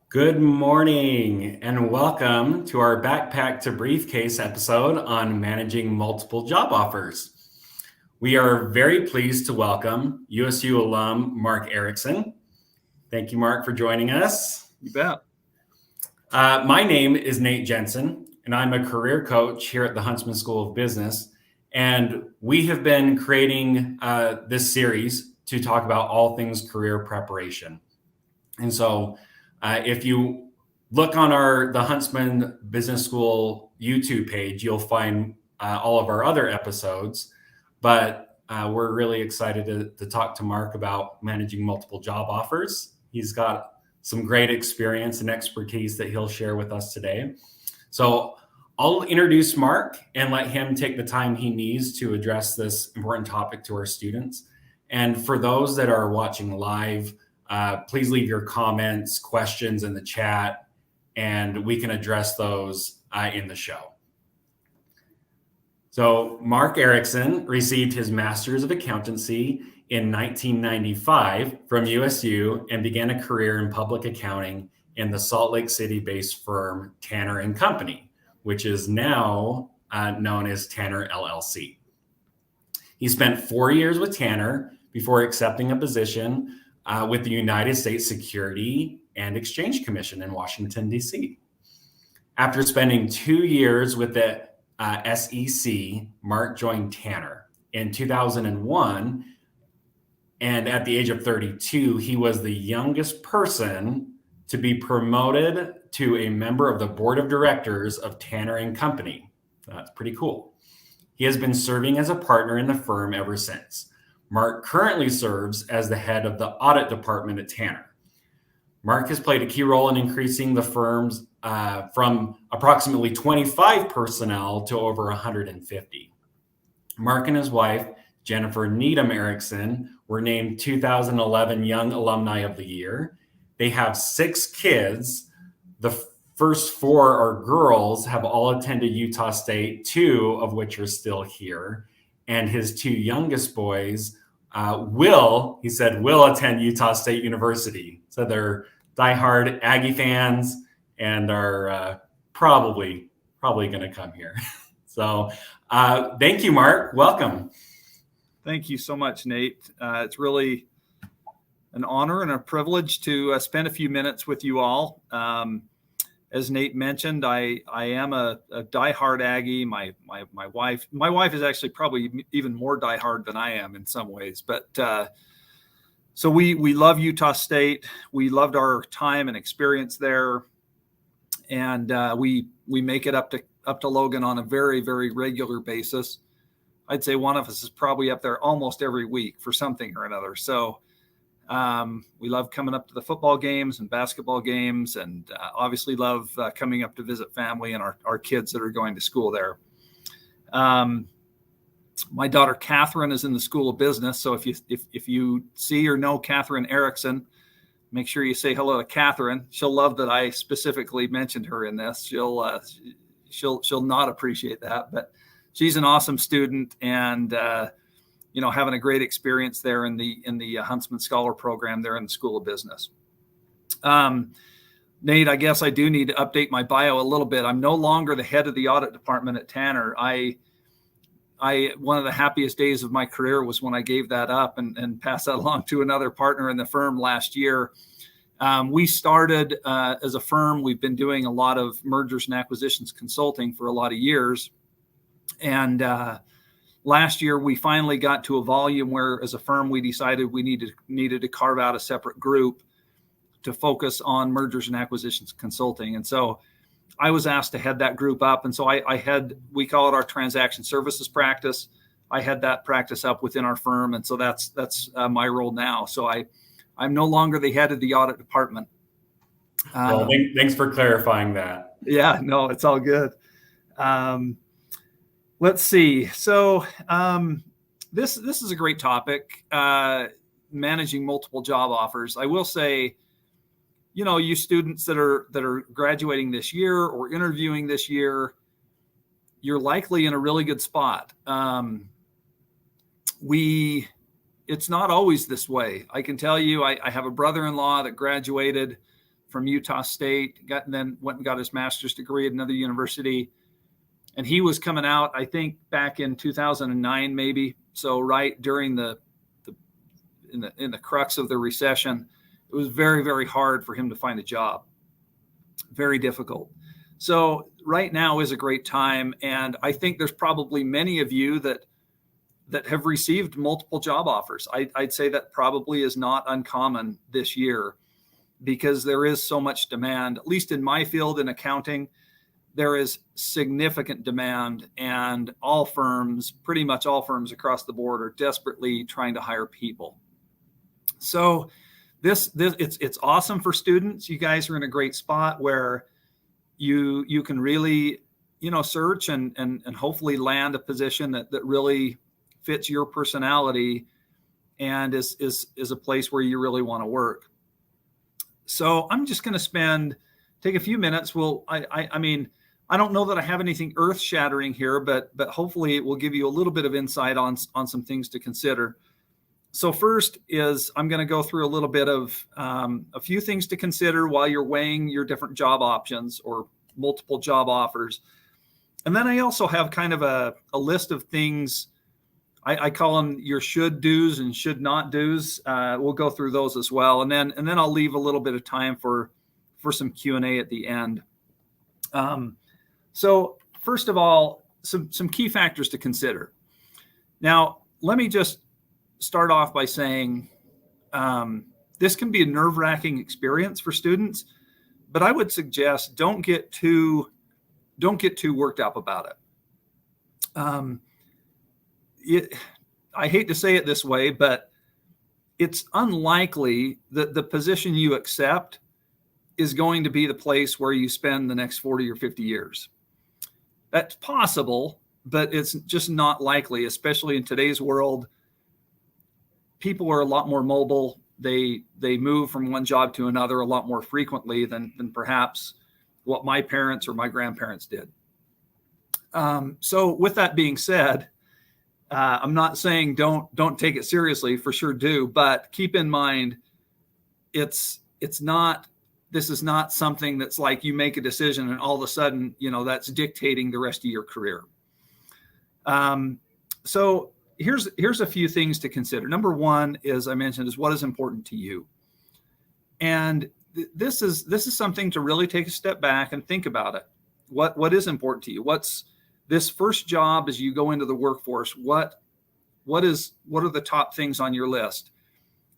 Good morning and welcome to our Backpack to Briefcase episode on managing multiple job offers. We are very pleased to welcome USU Alum Mark Erickson. Thank you, Mark, for joining us. You bet. My name is Nate Jensen, and I'm a career coach here at the Huntsman School of Business. And we have been creating this series to talk about all things career preparation. And so if you look on the Huntsman Business School YouTube page, you'll find all of our other episodes. But we're really excited to talk to Mark about managing multiple job offers. He's got some great experience and expertise that he'll share with us today. So I'll introduce Mark and let him take the time he needs to address this important topic to our students. And for those that are watching live, please leave your comments, questions in the chat, and we can address those in the show. So Mark Erickson received his Master's of Accountancy in 1995 from USU and began a career in public accounting in the Salt Lake City-based firm Tanner & Company, which is now known as Tanner LLC. He spent 4 years with Tanner before accepting a position with the United States Security and Exchange Commission in Washington, D.C. After spending 2 years with the SEC, Mark joined Tanner. In 2001, and at the age of 32, he was the youngest person to be promoted to a member of the board of directors of Tanner & Company. That's pretty cool. He has been serving as a partner in the firm ever since. Mark currently serves as the head of the audit department at Tanner. Mark has played a key role in increasing the firm's from approximately 25 personnel to over 150. Mark and his wife, Jennifer Needham Erickson, were named 2011 Young Alumni of the Year. They have 6 kids. The first 4 are girls, have all attended Utah State, 2 of which are still here. And his 2 youngest boys will attend Utah State University. So they're diehard Aggie fans and are probably going to come here. So thank you, Mark. Welcome. Thank you so much, Nate. It's really an honor and a privilege to spend a few minutes with you all. As Nate mentioned, I am a diehard Aggie. My wife is actually probably even more diehard than I am in some ways. But so we love Utah State. We loved our time and experience there, and we make it up to Logan on a very, very regular basis. I'd say one of us is probably up there almost every week for something or another. So we love coming up to the football games and basketball games, and obviously love coming up to visit family and our kids that are going to school there. My daughter Catherine is in the School of Business, so if you see or know Catherine Erickson, make sure you say hello to Catherine. She'll love that I specifically mentioned her in this. She'll not appreciate that, but she's an awesome student, and having a great experience there in the Huntsman Scholar Program there in the School of Business. Nate, I guess I do need to update my bio a little bit. I'm no longer the head of the audit department at Tanner. One of the happiest days of my career was when I gave that up and passed that along to another partner in the firm last year. We started as a firm. We've been doing a lot of mergers and acquisitions consulting for a lot of years. And last year, we finally got to a volume where, as a firm, we decided we needed to carve out a separate group to focus on mergers and acquisitions consulting. And so I was asked to head that group up. And so we call it our transaction services practice. I had that practice up within our firm. And so that's my role now. So I'm no longer the head of the audit department. Well, thanks for clarifying that. Yeah, no, it's all good. Let's see. So this is a great topic, managing multiple job offers. I will say, you students that are graduating this year or interviewing this year, you're likely in a really good spot. It's not always this way. I can tell you, I have a brother-in-law that graduated from Utah State, then went and got his master's degree at another university. And he was coming out, I think, back in 2009, maybe. So right during in the crux of the recession. It was very, very hard for him to find a job. Very difficult. So right now is a great time. And I think there's probably many of you that have received multiple job offers. I'd say that probably is not uncommon this year because there is so much demand, at least in my field in accounting. There is significant demand, and pretty much all firms across the board are desperately trying to hire people. So it's awesome for students. You guys are in a great spot where you can really, search and hopefully land a position that really fits your personality and is a place where you really want to work. So I'm just going to take a few minutes. I don't know that I have anything earth shattering here, but hopefully it will give you a little bit of insight on some things to consider. So first is I'm going to go through a little bit of a few things to consider while you're weighing your different job options or multiple job offers. And then I also have kind of a list of things. I call them your should do's and should not do's. We'll go through those as well. And then I'll leave a little bit of time for some Q&A at the end. So first of all, some key factors to consider. Now, let me just start off by saying this can be a nerve-wracking experience for students, but I would suggest don't get too worked up about it. I hate to say it this way, but it's unlikely that the position you accept is going to be the place where you spend the next 40 or 50 years. That's possible, but it's just not likely, especially in today's world. People are a lot more mobile. They move from one job to another a lot more frequently than perhaps what my parents or my grandparents did. So with that being said, I'm not saying don't take it seriously, for sure do, but keep in mind this is not something that's like you make a decision and all of a sudden, that's dictating the rest of your career. So here's a few things to consider. Number one, as I mentioned, is what is important to you. And this is something to really take a step back and think about it. What is important to you? What's this first job as you go into the workforce? What are the top things on your list?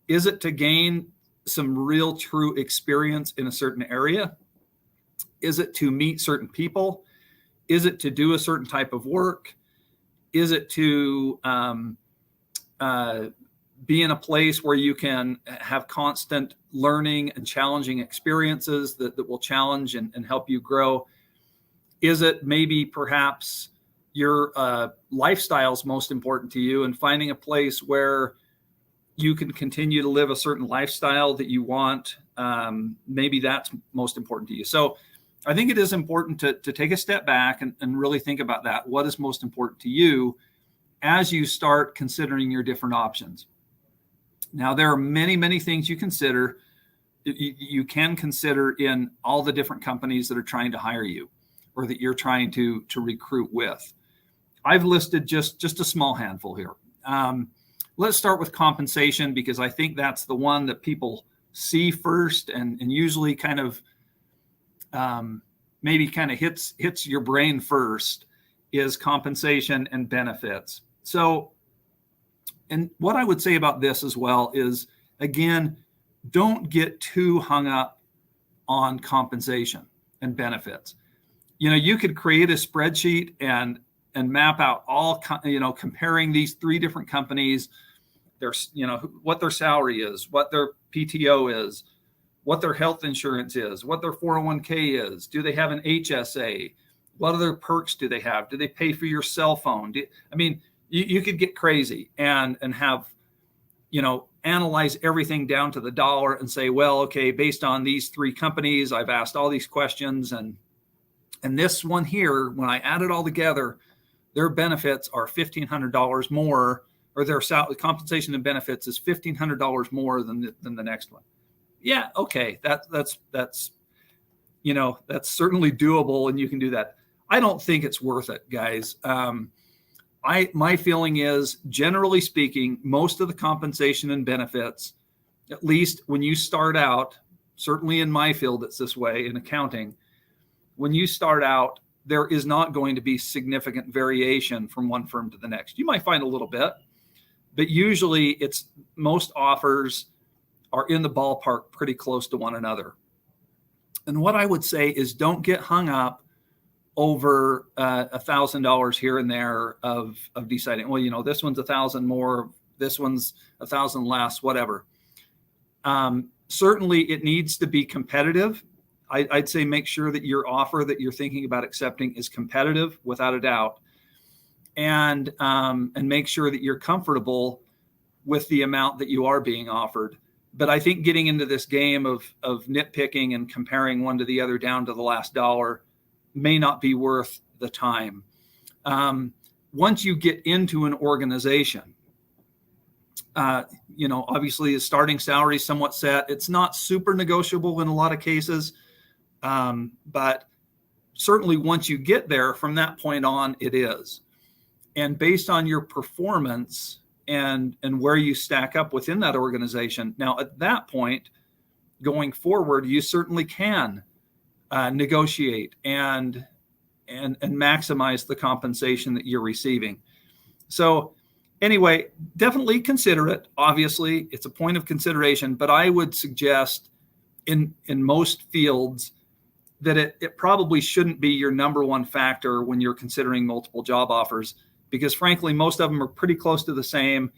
Is it to gain some real true experience in a certain area? Is it to meet certain people? Is it to do a certain type of work? Is it to be in a place where you can have constant learning and challenging experiences that will challenge and help you grow? Is it maybe perhaps your lifestyle is most important to you and finding a place where you can continue to live a certain lifestyle that you want? Maybe that's most important to you. So I think it is important to take a step back and really think about that. What is most important to you as you start considering your different options? Now, there are many, many things you consider. You can consider in all the different companies that are trying to hire you or that you're trying to recruit with. I've listed just a small handful here. Let's start with compensation, because I think that's the one that people see first and usually kind of maybe kind of hits your brain first, is compensation and benefits. So, and what I would say about this as well is, again, don't get too hung up on compensation and benefits. You could create a spreadsheet and map out all, comparing these three different companies, what their salary is, what their PTO is, what their health insurance is, what their 401k is. Do they have an HSA? What other perks do they have? Do they pay for your cell phone? You could get crazy and have, analyze everything down to the dollar and say, well, okay, based on these three companies, I've asked all these questions, and this one here, when I add it all together, their benefits are $1,500 more, or their compensation and benefits is $1,500 more than the next one. Yeah, okay, that's that's certainly doable, and you can do that. I don't think it's worth it, guys. My feeling is, generally speaking, most of the compensation and benefits, at least when you start out, certainly in my field, it's this way in accounting. When you start out, there is not going to be significant variation from one firm to the next. You might find a little bit, but usually it's most offers are in the ballpark pretty close to one another. And what I would say is, don't get hung up over $1,000 here and there of deciding, well, this one's 1,000 more, this one's 1,000 less, whatever. Certainly it needs to be competitive. I'd say make sure that your offer that you're thinking about accepting is competitive, without a doubt, and make sure that you're comfortable with the amount that you are being offered. But I think getting into this game of nitpicking and comparing one to the other down to the last dollar may not be worth the time. Once you get into an organization, obviously the starting salary is somewhat set. It's not super negotiable in a lot of cases, but certainly once you get there, from that point on, it is. And based on your performance and where you stack up within that organization, now at that point, going forward, you certainly can negotiate and maximize the compensation that you're receiving. So anyway, definitely consider it. Obviously, it's a point of consideration, but I would suggest in most fields that it probably shouldn't be your number one factor when you're considering multiple job offers, because frankly, most of them are pretty close to the same.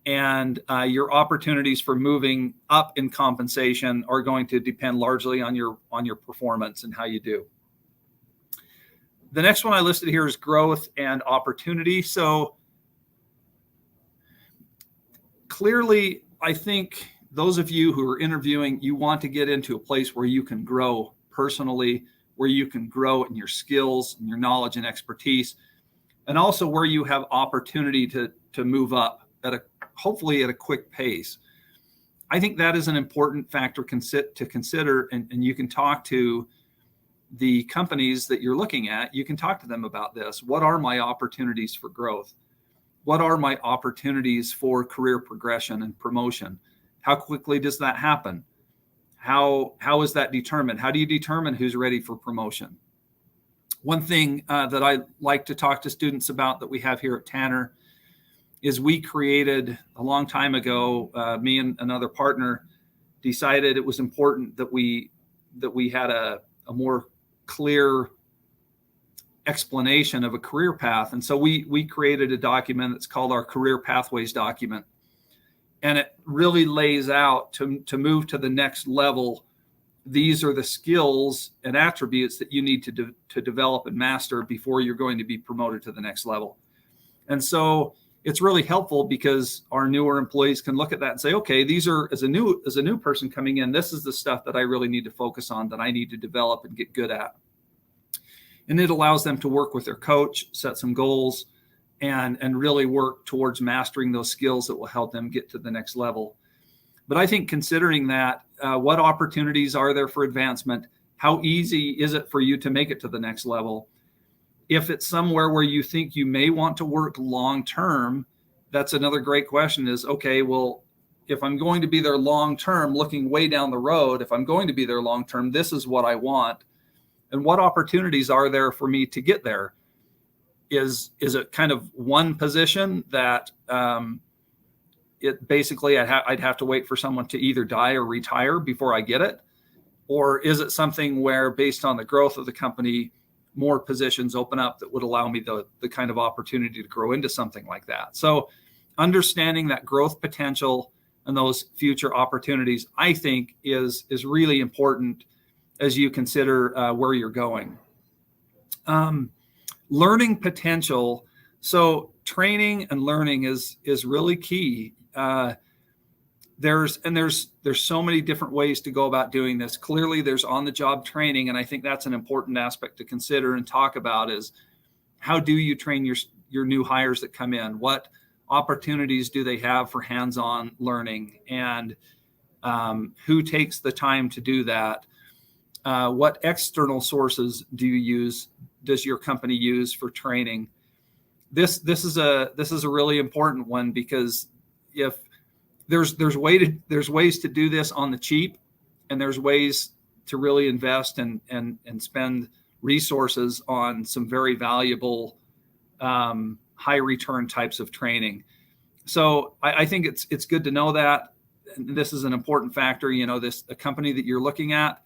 And your opportunities for moving up in compensation are going to depend largely on your performance and how you do. The next one I listed here is growth and opportunity. So clearly, I think those of you who are interviewing, you want to get into a place where you can grow personally, where you can grow in your skills and your knowledge and expertise, and also where you have opportunity to move up hopefully at a quick pace. I think that is an important factor to consider, and you can talk to the companies that you're looking at. You can talk to them about this. What are my opportunities for growth? What are my opportunities for career progression and promotion? How quickly does that happen? How is that determined? How do you determine who's ready for promotion? One thing that I like to talk to students about that we have here at Tanner is we created a long time ago, me and another partner decided it was important that we had a more clear explanation of a career path. And so we created a document that's called our Career Pathways document. And it really lays out to move to the next level. These are the skills and attributes that you need to develop and master before you're going to be promoted to the next level. And so it's really helpful because our newer employees can look at that and say, okay, these are, as a new person coming in, this is the stuff that I really need to focus on, that I need to develop and get good at. And it allows them to work with their coach, set some goals, and really work towards mastering those skills that will help them get to the next level. But I think considering that, what opportunities are there for advancement? How easy is it for you to make it to the next level? If it's somewhere where you think you may want to work long-term, that's another great question is, okay, well, if I'm going to be there long-term, looking way down the road, if I'm going to be there long-term, this is what I want. And what opportunities are there for me to get there? Is it kind of one position that it basically I'd have to wait for someone to either die or retire before I get it? Or is it something where, based on the growth of the company, more positions open up that would allow me the kind of opportunity to grow into something like that? So understanding that growth potential and those future opportunities, I think, is really important as you consider where you're going. Learning potential. So training and learning is really key. There's so many different ways to go about doing this. Clearly, there's on-the-job training, and I think that's an important aspect to consider and talk about is how do you train your new hires that come in? What opportunities do they have for hands-on learning? And Who takes the time to do that? What external sources does your company use for training? This is a really important one, because if there's ways to do this on the cheap, and there's ways to really invest and spend resources on some very valuable high return types of training. So I think it's good to know that. This is an important factor. A company that you're looking at,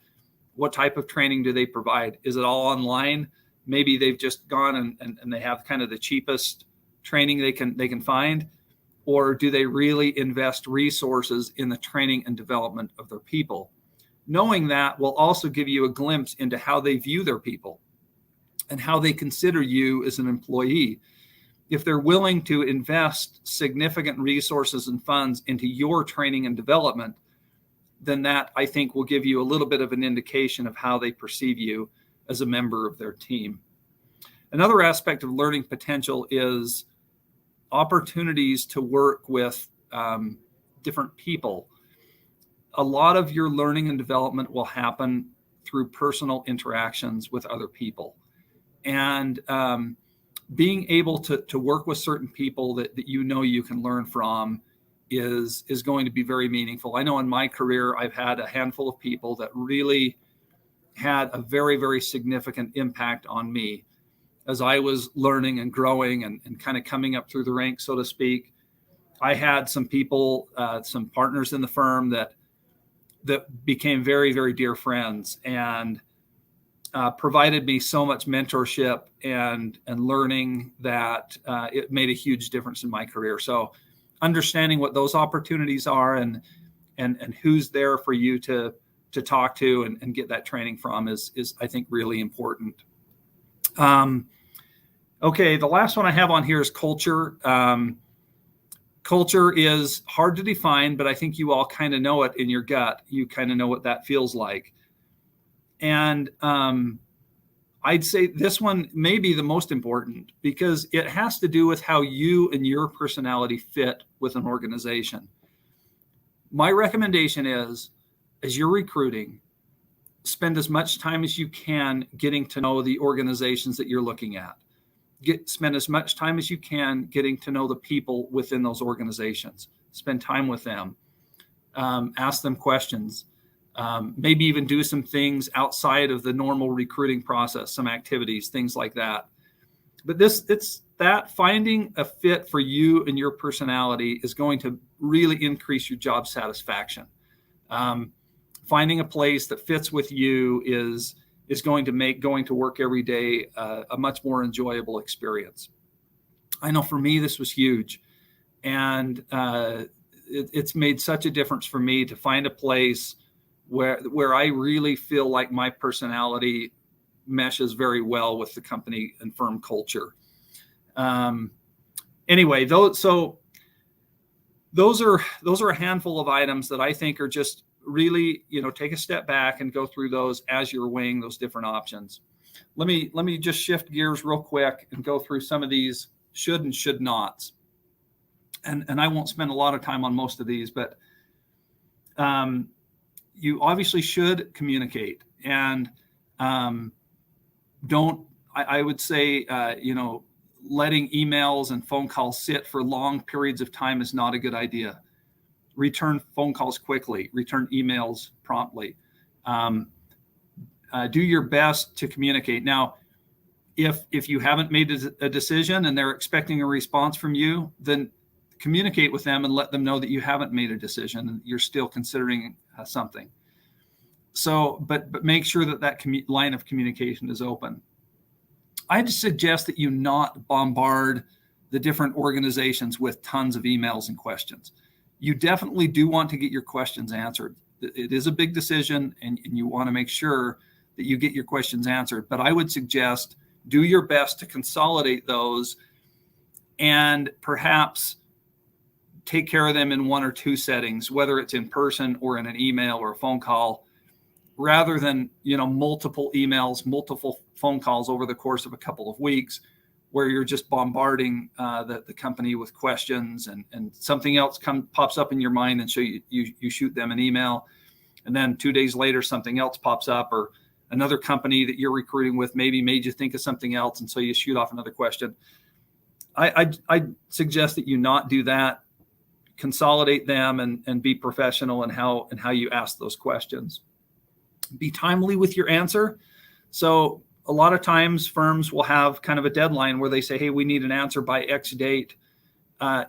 what type of training do they provide? Is it all online? Maybe they've just gone and they have kind of the cheapest training they can find, or do they really invest resources in the training and development of their people? Knowing that will also give you a glimpse into how they view their people and how they consider you as an employee. If they're willing to invest significant resources and funds into your training and development, then that, I think, will give you a little bit of an indication of how they perceive you as a member of their team. Another aspect of learning potential is opportunities to work with different people. A lot of your learning and development will happen through personal interactions with other people. And being able to work with certain people that you can learn from is going to be very meaningful. I know in my career, I've had a handful of people that really had a very, very significant impact on me as I was learning and growing and kind of coming up through the ranks, so to speak. I had some people, some partners in the firm that became very, very dear friends, and provided me so much mentorship and learning that it made a huge difference in my career. So understanding what those opportunities are and who's there for you to talk to and get that training from is I think really important. Okay, the last one I have on here is culture. Culture is hard to define, but I think you all kind of know it in your gut. You kind of know what that feels like. And I'd say this one may be the most important, because it has to do with how you and your personality fit with an organization. My recommendation is, as you're recruiting, spend as much time as you can getting to know the organizations that you're looking at. Spend as much time as you can getting to know the people within those organizations. Spend time with them. Ask them questions. Maybe even do some things outside of the normal recruiting process, some activities, things like that. But it's that finding a fit for you and your personality is going to really increase your job satisfaction. Finding a place that fits with you is going to make going to work every day a much more enjoyable experience. I know for me, this was huge. And it's made such a difference for me to find a place where I really feel like my personality meshes very well with the company and firm culture. Anyway, those are a handful of items that I think are just really, take a step back and go through those as you're weighing those different options. Let me just shift gears real quick and go through some of these should and should nots. And I won't spend a lot of time on most of these, but you obviously should communicate, and I would say, letting emails and phone calls sit for long periods of time is not a good idea. Return phone calls quickly, return emails promptly. Do your best to communicate. Now, if you haven't made a decision and they're expecting a response from you, then communicate with them and let them know that you haven't made a decision and you're still considering something. So, but make sure that line of communication is open. I'd suggest that you not bombard the different organizations with tons of emails and questions. You definitely do want to get your questions answered. It is a big decision, and you want to make sure that you get your questions answered. But I would suggest do your best to consolidate those and perhaps take care of them in one or two settings, whether it's in person or in an email or a phone call, rather than, multiple emails, multiple phone calls over the course of a couple of weeks. where you're just bombarding the company with questions, and something else pops up in your mind, and so you shoot them an email, and then 2 days later something else pops up, or another company that you're recruiting with maybe made you think of something else, and so you shoot off another question. I suggest that you not do that. Consolidate them and be professional in how you ask those questions. Be timely with your answer. So a lot of times firms will have kind of a deadline where they say, hey, we need an answer by X date.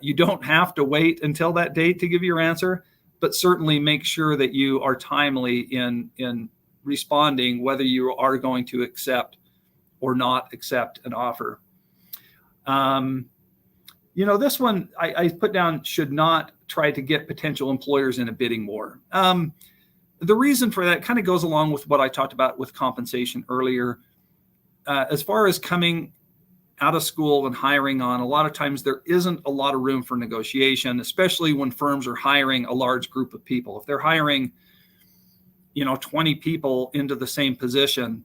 You don't have to wait until that date to give your answer, but certainly make sure that you are timely in responding, whether you are going to accept or not accept an offer. This one I put down, should not try to get potential employers in a bidding war. The reason for that kind of goes along with what I talked about with compensation earlier. As far as coming out of school and hiring on, a lot of times there isn't a lot of room for negotiation, especially when firms are hiring a large group of people. If they're hiring, 20 people into the same position,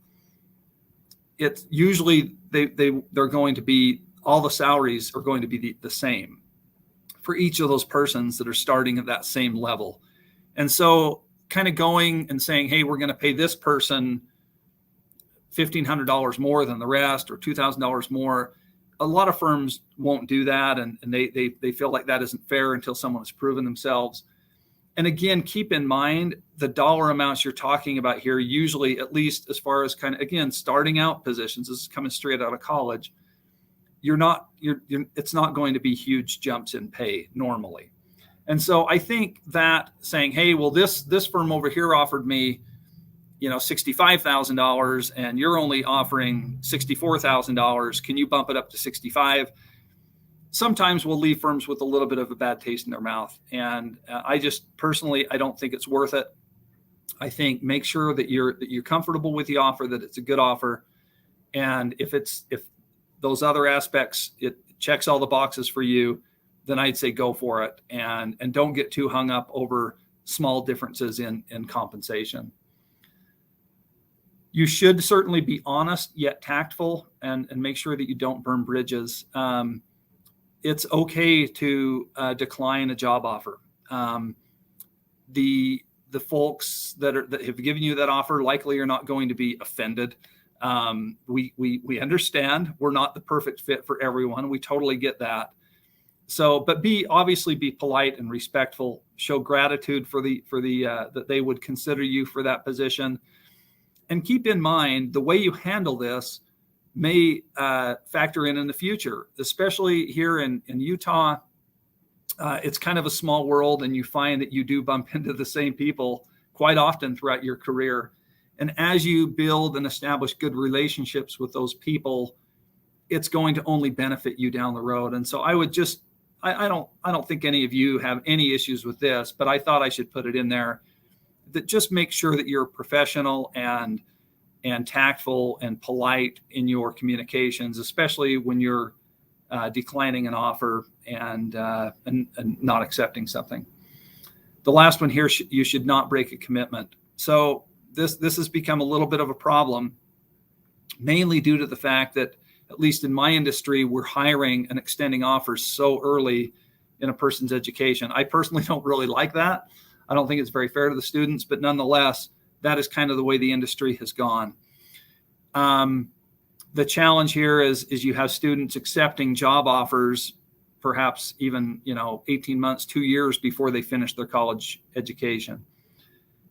it's usually they're going to be, all the salaries are going to be the same for each of those persons that are starting at that same level. And so kind of going and saying, hey, we're going to pay this person $1,500 more than the rest, or $2,000 more. A lot of firms won't do that. And they feel like that isn't fair until someone has proven themselves. And again, keep in mind the dollar amounts you're talking about here, usually, at least as far as kind of, again, starting out positions, this is coming straight out of college. It's not going to be huge jumps in pay normally. And so I think that saying, hey, well, this firm over here offered me, $65,000 and you're only offering $64,000. Can you bump it up to 65? Sometimes we'll leave firms with a little bit of a bad taste in their mouth. And I just personally, I don't think it's worth it. I think make sure that you're comfortable with the offer, that it's a good offer. And if those other aspects, it checks all the boxes for you, then I'd say go for it. And don't get too hung up over small differences in compensation. You should certainly be honest yet tactful, and make sure that you don't burn bridges. It's okay to decline a job offer. The folks that have given you that offer likely are not going to be offended. We understand we're not the perfect fit for everyone. We totally get that. So, but obviously be polite and respectful. Show gratitude for the that they would consider you for that position. And keep in mind, the way you handle this may factor in the future, especially here in Utah. It's kind of a small world, and you find that you do bump into the same people quite often throughout your career. And as you build and establish good relationships with those people, it's going to only benefit you down the road. And so I would just, I don't think any of you have any issues with this, but I thought I should put it in there, that just make sure that you're professional and tactful and polite in your communications, especially when you're declining an offer and not accepting something. The last one here, you should not break a commitment. So this has become a little bit of a problem, mainly due to the fact that, at least in my industry, we're hiring and extending offers so early in a person's education. I personally don't really like that. I don't think it's very fair to the students, but nonetheless, that is kind of the way the industry has gone. The challenge here is you have students accepting job offers, perhaps even 18 months, 2 years before they finish their college education.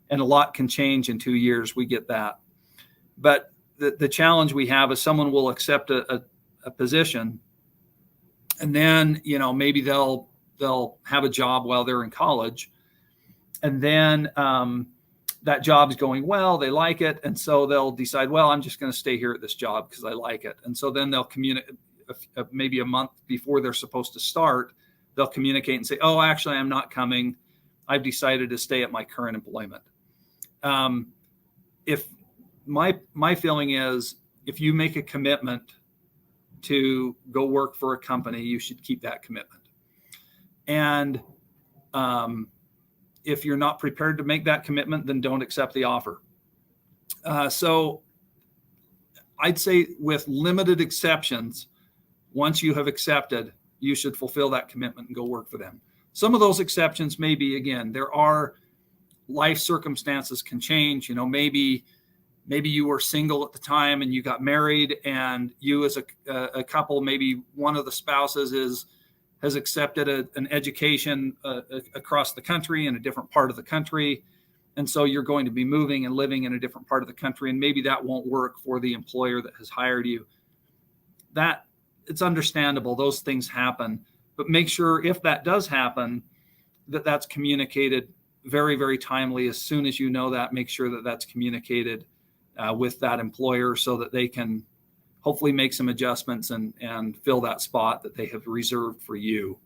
And a lot can change in 2 years. We get that. But the challenge we have is someone will accept a position, and then maybe they'll have a job while they're in college. And then that job is going well, they like it. And so they'll decide, well, I'm just going to stay here at this job because I like it. And so then they'll communicate maybe a month before they're supposed to start. They'll communicate and say, oh, actually, I'm not coming. I've decided to stay at my current employment. If my feeling is, if you make a commitment to go work for a company, you should keep that commitment. And if you're not prepared to make that commitment, then don't accept the offer. So I'd say, with limited exceptions, once you have accepted, you should fulfill that commitment and go work for them. Some of those exceptions may be, again, there are life circumstances can change. Maybe you were single at the time and you got married, and you as a couple, maybe one of the spouses has accepted an education across the country in a different part of the country. And so you're going to be moving and living in a different part of the country, and maybe that won't work for the employer that has hired you. That it's understandable. Those things happen, but make sure if that does happen, that's communicated very, very timely. As soon as you know that, make sure that that's communicated with that employer so that they can hopefully make some adjustments and fill that spot that they have reserved for you.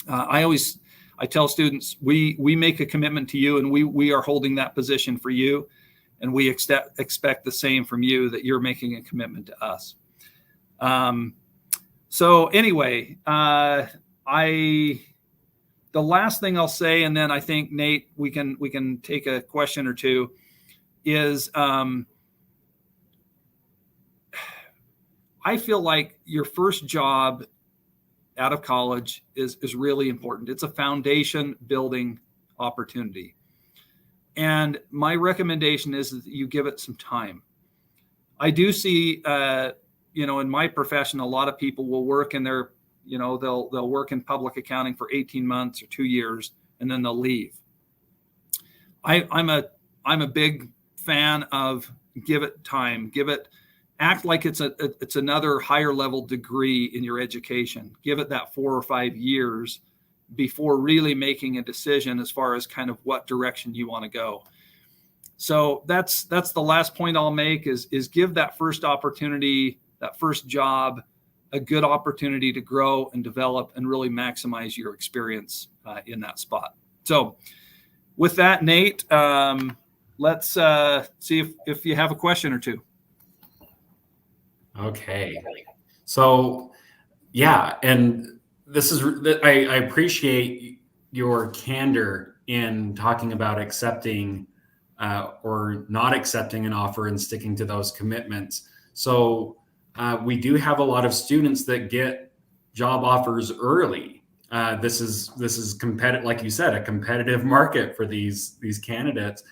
I tell students, we make a commitment to you, and we are holding that position for you, and we expect the same from you, that you're making a commitment to us. So anyway, the last thing I'll say, and then I think, Nate, we can take a question or two, is I feel like your first job out of college is really important. It's a foundation building opportunity. And my recommendation is that you give it some time. I do see, in my profession, a lot of people will work in their, they'll work in public accounting for 18 months or 2 years, and then they'll leave. I'm a big fan of give it time, act like it's another higher level degree in your education. Give it that 4 or 5 years before really making a decision as far as kind of what direction you want to go. So that's the last point I'll make is give that first opportunity, that first job, a good opportunity to grow and develop and really maximize your experience in that spot. So with that, Nate, let's see if you have a question or two. Okay. So, yeah, and this is, I appreciate your candor in talking about accepting or not accepting an offer and sticking to those commitments. So we do have a lot of students that get job offers early. This is competitive, like you said, a competitive market for these candidates.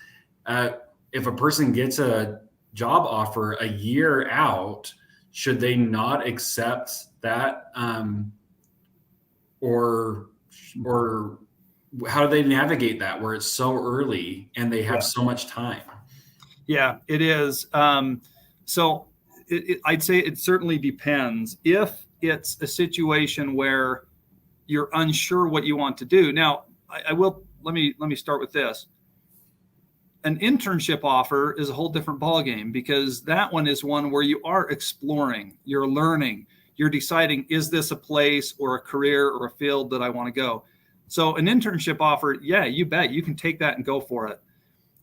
If a person gets a job offer a year out, should they not accept that, or how do they navigate that where it's so early and they have so much time? Yeah, it is. So I'd say it certainly depends. If it's a situation where you're unsure what you want to do. Now, let me start with this. An internship offer is a whole different ballgame, because that one is one where you are exploring, you're learning, you're deciding, is this a place or a career or a field that I want to go? So an internship offer, yeah, you bet you can take that and go for it.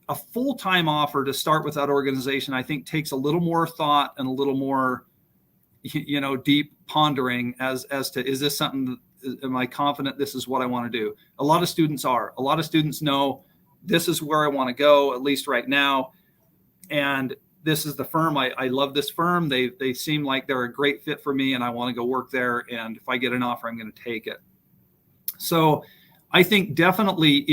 A full-time offer to start with that organization, I think, takes a little more thought and a little more, deep pondering as to, is this something, am I confident this is what I want to do? A lot of students are. A lot of students know, this is where I want to go, at least right now. And this is the firm. I love this firm. They seem like they're a great fit for me, and I want to go work there. And if I get an offer, I'm going to take it. So I think definitely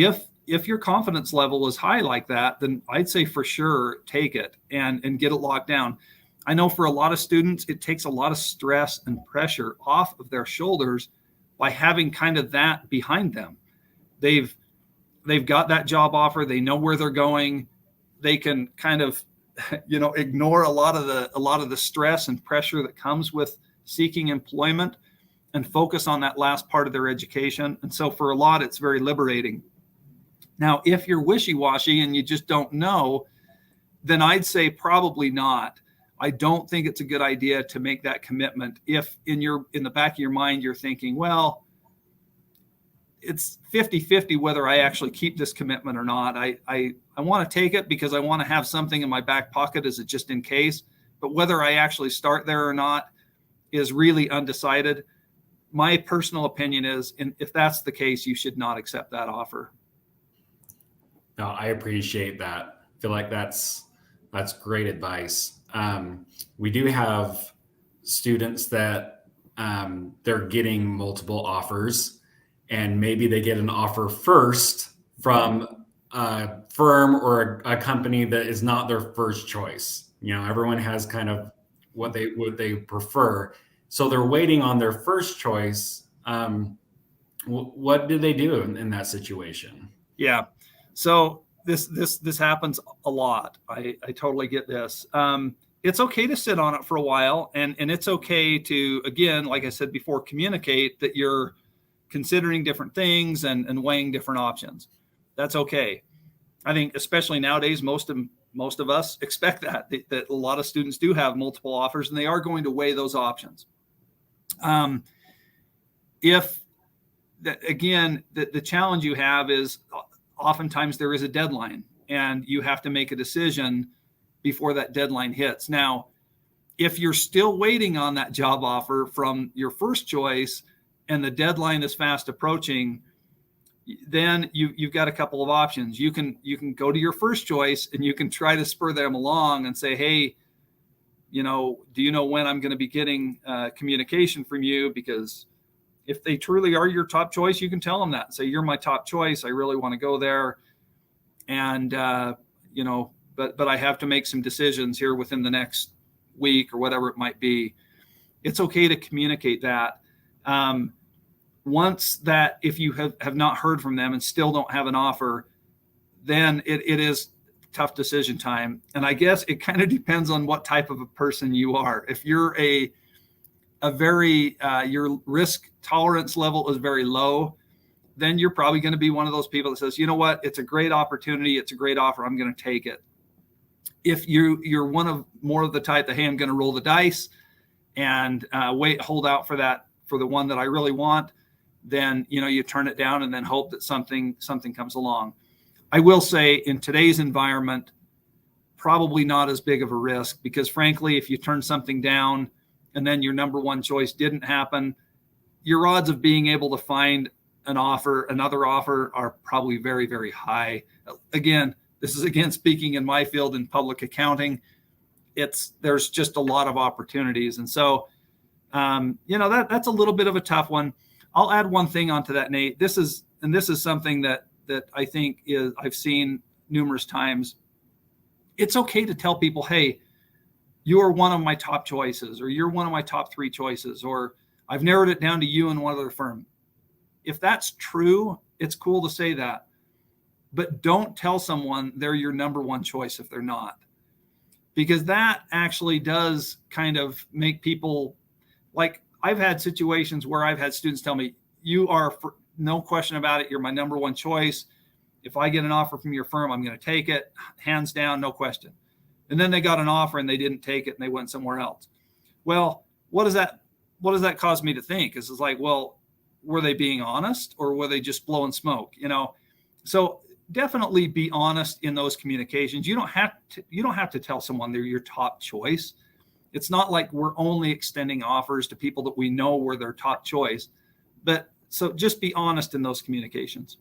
if your confidence level is high like that, then I'd say for sure take it and get it locked down. I know for a lot of students, it takes a lot of stress and pressure off of their shoulders by having kind of that behind them. They've got that job offer. They know where they're going. They can kind of, ignore a lot of the stress and pressure that comes with seeking employment and focus on that last part of their education. And so for a lot, it's very liberating. Now, if you're wishy-washy and you just don't know, then I'd say probably not. I don't think it's a good idea to make that commitment if in the back of your mind you're thinking, well, it's 50-50 whether I actually keep this commitment or not. I want to take it because I want to have something in my back pocket as a just in case, but whether I actually start there or not is really undecided. My personal opinion is, if that's the case, you should not accept that offer. No, I appreciate that. I feel like that's great advice. We do have students that they're getting multiple offers, and maybe they get an offer first from a firm or a company that is not their first choice. Everyone has kind of what they prefer, so they're waiting on their first choice. What do they do in that situation? Yeah, so this happens a lot. I totally get this. It's okay to sit on it for a while, and it's okay to, again, like I said before, communicate that you're considering different things and weighing different options. That's okay. I think especially nowadays, most of us expect that a lot of students do have multiple offers, and they are going to weigh those options. Again, the challenge you have is oftentimes there is a deadline, and you have to make a decision before that deadline hits. Now, if you're still waiting on that job offer from your first choice and the deadline is fast approaching, then you've got a couple of options. You can go to your first choice and you can try to spur them along and say, hey, do you know when I'm going to be getting communication from you? Because if they truly are your top choice, you can tell them that. Say, you're my top choice. I really want to go there. And, but I have to make some decisions here within the next week or whatever it might be. It's okay to communicate that. Once that, if you have not heard from them and still don't have an offer, then it is tough decision time. And I guess it kind of depends on what type of a person you are. If you're a very, your risk tolerance level is very low, then you're probably going to be one of those people that says, you know what, it's a great opportunity. It's a great offer. I'm going to take it. If you're more of the type that, hey, I'm going to roll the dice and hold out for the one that I really want, then, you turn it down and then hope that something comes along. I will say in today's environment, probably not as big of a risk, because frankly, if you turn something down and then your number one choice didn't happen, your odds of being able to find another offer are probably very, very high. Again, this is speaking in my field in public accounting. There's just a lot of opportunities. And so, that's a little bit of a tough one. I'll add one thing onto that, Nate. This is something that I think I've seen numerous times. It's okay to tell people, hey, you are one of my top choices, or you're one of my top 3 choices, or I've narrowed it down to you and one other firm. If that's true, it's cool to say that, but don't tell someone they're your number one choice if they're not, because that actually does kind of make people, like, I've had situations where I've had students tell me, you are, no question about it, you're my number one choice. If I get an offer from your firm, I'm going to take it, hands down, no question. And then they got an offer and they didn't take it and they went somewhere else. Well, what does that cause me to think? It's like, well, were they being honest, or were they just blowing smoke? So definitely be honest in those communications. You don't have to tell someone they're your top choice. It's not like we're only extending offers to people that we know were their top choice, but so just be honest in those communications.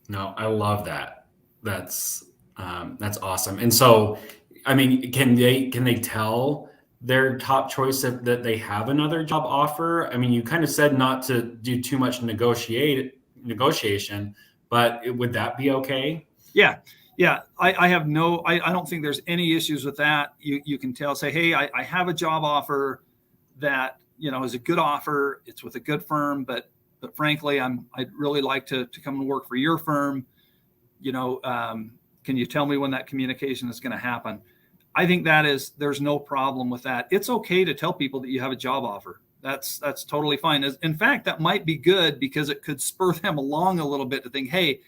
No, I love that. That's awesome. And so, I mean, can they tell their top choice that they have another job offer? I mean, you kind of said not to do too much negotiation, but would that be okay? Yeah. I don't think there's any issues with that. You can say, hey, I have a job offer that, is a good offer. It's with a good firm, but frankly, I'd really like to come and work for your firm. Can you tell me when that communication is going to happen? I think there's no problem with that. It's okay to tell people that you have a job offer. That's totally fine. In fact, that might be good, because it could spur them along a little bit to think, hey,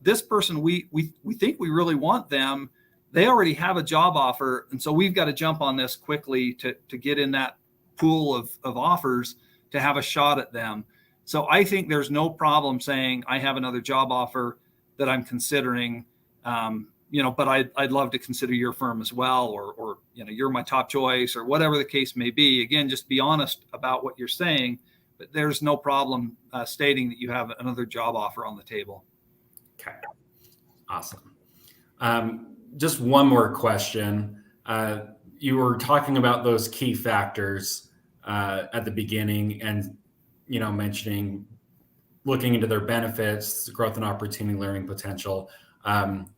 this person, we think we really want them. They already have a job offer. And so we've got to jump on this quickly to get in that pool of offers to have a shot at them. So I think there's no problem saying, I have another job offer that I'm considering, but I'd love to consider your firm as well, or you're my top choice, or whatever the case may be. Again, just be honest about what you're saying, but there's no problem stating that you have another job offer on the table. Okay. Awesome. Just one more question. you were talking about those key factors at the beginning, and mentioning looking into their benefits, growth and opportunity, learning potential.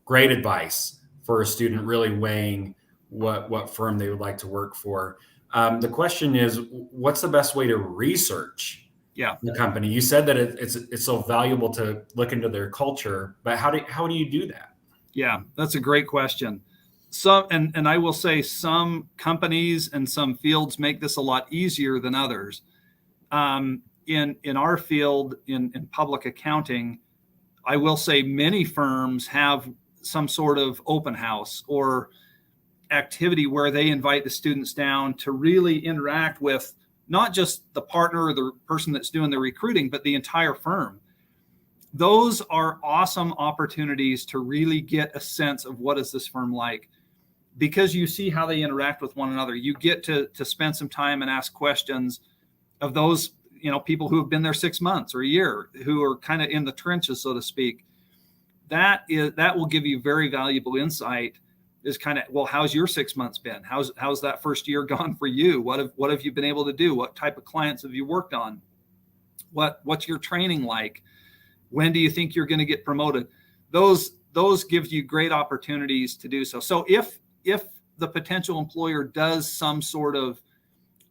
Great advice for a student really weighing what firm they would like to work for. The question is, what's the best way to research the company? You said that it's so valuable to look into their culture, but how do you do that? Yeah, that's a great question. And I will say some companies and some fields make this a lot easier than others. In our field, in public accounting, I will say many firms have some sort of open house or activity where they invite the students down to really interact with not just the partner or the person that's doing the recruiting, but the entire firm. Those are awesome opportunities to really get a sense of what is this firm like, because you see how they interact with one another. You get to spend some time and ask questions of those people who have been there 6 months or a year, who are kind of in the trenches, so to speak. That will give you very valuable insight. Is kind of, well, how's your 6 months been? How's that first year gone for you? What have you been able to do? What type of clients have you worked on? What's your training like? When do you think you're going to get promoted? Those gives you great opportunities to do so. So if the potential employer does some sort of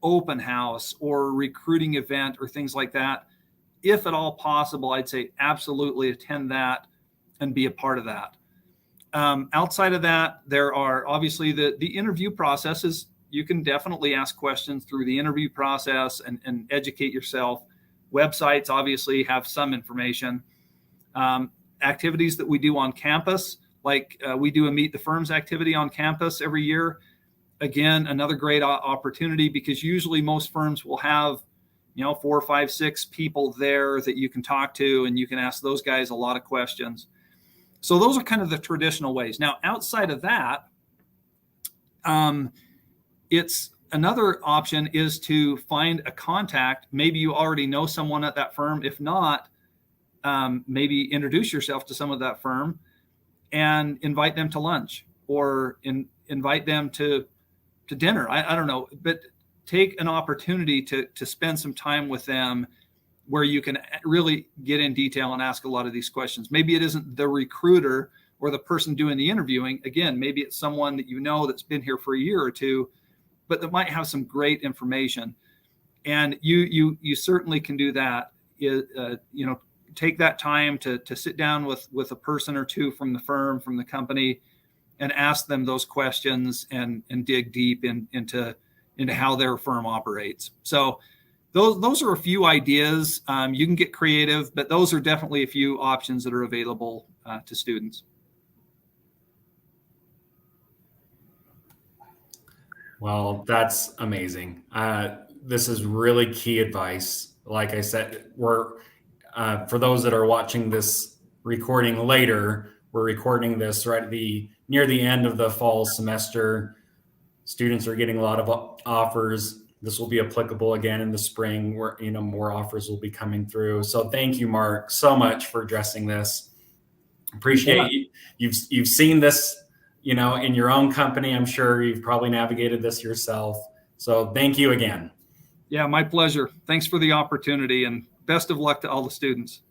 open house or recruiting event or things like that, if at all possible, I'd say absolutely attend that and be a part of that. Outside of that, there are obviously the interview processes. You can definitely ask questions through the interview process and educate yourself. Websites obviously have some information. Activities that we do on campus, like we do a Meet the Firms activity on campus every year. Again, another great opportunity, because usually most firms will have 4, 5, 6 people there that you can talk to, and you can ask those guys a lot of questions. So those are kind of the traditional ways. Now, outside of that, it's another option is to find a contact. Maybe you already know someone at that firm. If not, maybe introduce yourself to someone at that firm and invite them to lunch, or invite them to dinner. I don't know, but take an opportunity to spend some time with them where you can really get in detail and ask a lot of these questions. Maybe it isn't the recruiter or the person doing the interviewing. Again, maybe it's someone that that's been here for a year or two, but that might have some great information. And you certainly can do that. Take that time to sit down with a person or two from the firm, from the company, and ask them those questions and dig deep into how their firm operates. So those are a few ideas. You can get creative, but those are definitely a few options that are available to students. Well, that's amazing. This is really key advice. Like I said, we're for those that are watching this recording later, we're recording this right near the end of the fall semester. Students are getting a lot of offers. This will be applicable again in the spring, where more offers will be coming through. So thank you, Mark, so much for addressing this. Appreciate you. You've seen this, in your own company. I'm sure you've probably navigated this yourself. So thank you again. Yeah, my pleasure. Thanks for the opportunity, and best of luck to all the students.